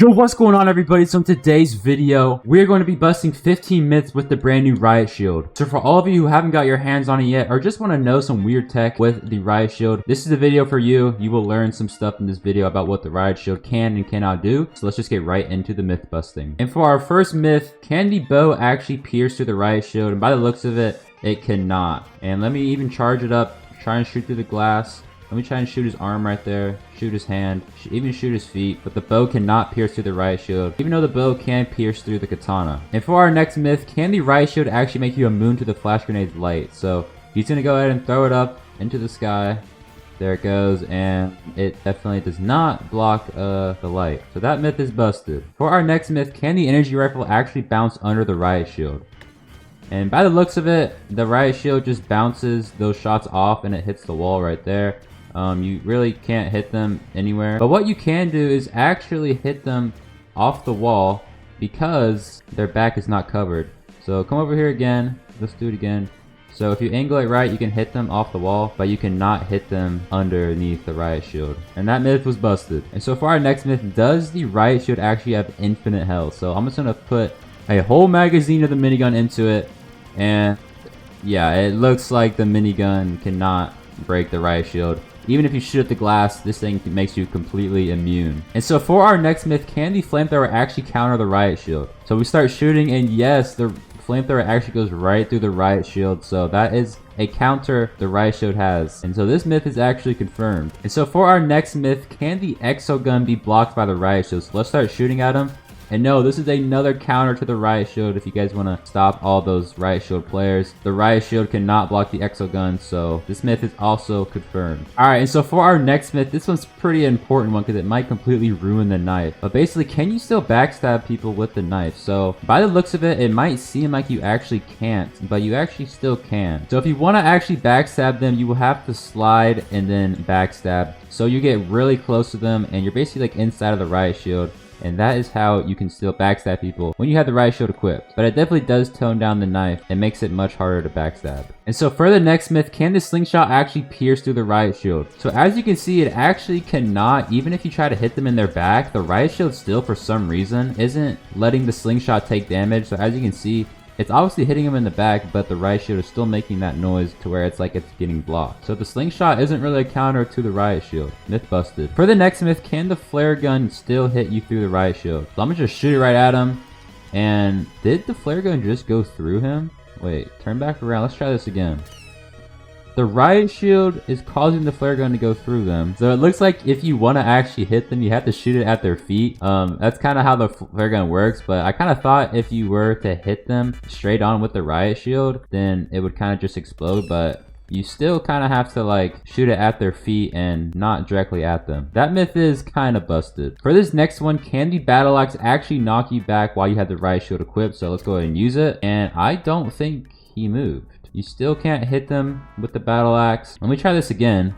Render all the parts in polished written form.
Yo, what's going on, everybody? So in today's video, we're going to be busting 15 myths with the brand new Riot Shield. So for all of you who haven't got your hands on it yet, or just want to know some weird tech with the Riot Shield, this is the video for you. You will learn some stuff in this video about what the Riot Shield can and cannot do. So let's just get right into the myth busting. And for our first myth, can the bow actually pierce through the Riot Shield? And by the looks of it, it cannot. And let me even charge it up, try and shoot through the glass. Let me try and shoot his arm right there, shoot his hand, even shoot his feet, but the bow cannot pierce through the Riot Shield, even though the bow can pierce through the katana. And for our next myth, can the Riot Shield actually make you immune to the flash grenade's light? So he's gonna go ahead and throw it up into the sky. There it goes, and it definitely does not block the light. So that myth is busted. For our next myth, can the energy rifle actually bounce under the Riot Shield? And by the looks of it, the Riot Shield just bounces those shots off and it hits the wall right there. You really can't hit them anywhere. But what you can do is actually hit them off the wall because their back is not covered. So come over here again. Let's do it again. So if you angle it right, you can hit them off the wall, but you cannot hit them underneath the Riot Shield. And that myth was busted. And so for our next myth, does the Riot Shield actually have infinite health? So I'm just gonna put a whole magazine of the minigun into it. And yeah, it looks like the minigun cannot break the Riot Shield. Even if you shoot at the glass, this thing makes you completely immune. And so for our next myth, can the flamethrower actually counter the Riot Shield? So we start shooting, and yes, the flamethrower actually goes right through the Riot Shield. So that is a counter the Riot Shield has. And so this myth is actually confirmed. And so for our next myth, can the exo gun be blocked by the Riot Shield? So let's start shooting at him. And no, this is another counter to the Riot Shield if you guys want to stop all those Riot Shield players. The Riot Shield cannot block the exo gun, so this myth is also confirmed. Alright, and so for our next myth, this one's pretty important one because it might completely ruin the knife. But basically, can you still backstab people with the knife? So by the looks of it, it might seem like you actually can't, but you actually still can. So if you want to actually backstab them, you will have to slide and then backstab. So you get really close to them and you're basically like inside of the Riot Shield. And that is how you can still backstab people when you have the Riot Shield equipped. But it definitely does tone down the knife and makes it much harder to backstab. And so for the next myth, can the slingshot actually pierce through the Riot Shield? So as you can see, it actually cannot. Even if you try to hit them in their back, the Riot Shield still, for some reason, isn't letting the slingshot take damage. So as you can see, it's obviously hitting him in the back, but the Riot Shield is still making that noise to where it's like it's getting blocked. So the slingshot isn't really a counter to the Riot Shield. Myth busted. For the next myth, can the flare gun still hit you through the Riot Shield? So I'm gonna just shoot it right at him. And did the flare gun just go through him? Wait, turn back around. Let's try this again. The Riot Shield is causing the flare gun to go through them. So it looks like if you want to actually hit them, you have to shoot it at their feet. That's kind of how the flare gun works. But I kind of thought if you were to hit them straight on with the Riot Shield, then it would kind of just explode. But you still kind of have to like shoot it at their feet and not directly at them. That myth is kind of busted. For this next one, can the battle axe actually knock you back while you have the Riot Shield equipped? So let's go ahead and use it. And I don't think he moved. You still can't hit them with the battle axe. Let me try this again.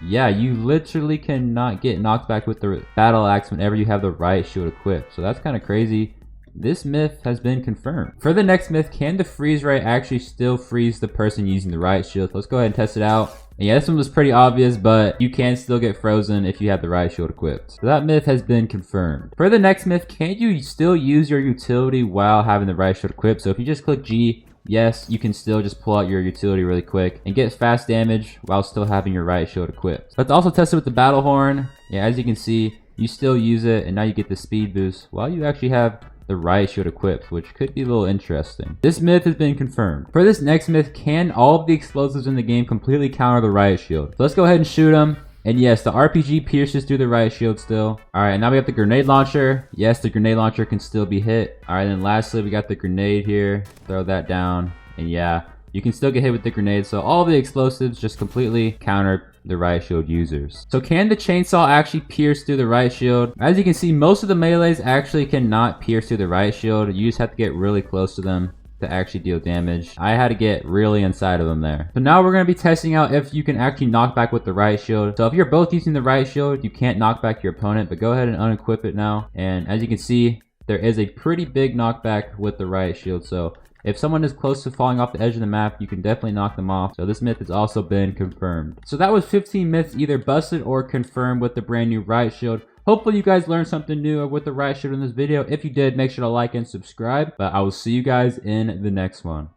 Yeah, you literally cannot get knocked back with the battle axe whenever you have the Riot Shield equipped. So that's kind of crazy. This myth has been confirmed. For the next myth, can the freeze ray actually still freeze the person using the Riot Shield? Let's go ahead and test it out. And yeah, this one was pretty obvious, but you can still get frozen if you have the Riot Shield equipped. So that myth has been confirmed. For the next myth, can you still use your utility while having the Riot Shield equipped? So if you just click G, yes, you can still just pull out your utility really quick and get fast damage while still having your Riot Shield equipped. Let's also test it with the battle horn. Yeah, as you can see, you still use it and now you get the speed boost while you actually have the Riot Shield equipped, which could be a little interesting. This myth has been confirmed. For this next myth, can all of the explosives in the game completely counter the Riot Shield? So let's go ahead and shoot them. And yes, the RPG pierces through the Riot Shield still. Alright, and now we have the grenade launcher. Yes, the grenade launcher can still be hit. Alright, then lastly, we got the grenade here. Throw that down. And yeah, you can still get hit with the grenade. So all the explosives just completely counter the Riot Shield users. So can the chainsaw actually pierce through the Riot Shield? As you can see, most of the melees actually cannot pierce through the Riot Shield. You just have to get really close to them to actually deal damage. I had to get really inside of them there. So now we're going to be testing out if you can actually knock back with the Riot Shield. So if you're both using the Riot Shield, you can't knock back your opponent, but go ahead and unequip it now. And as you can see, there is a pretty big knockback with the Riot Shield. So if someone is close to falling off the edge of the map, you can definitely knock them off. So this myth has also been confirmed. So that was 15 myths either busted or confirmed with the brand new Riot Shield. Hopefully you guys learned something new with the Riot Shield in this video. If you did, make sure to like and subscribe. But I will see you guys in the next one.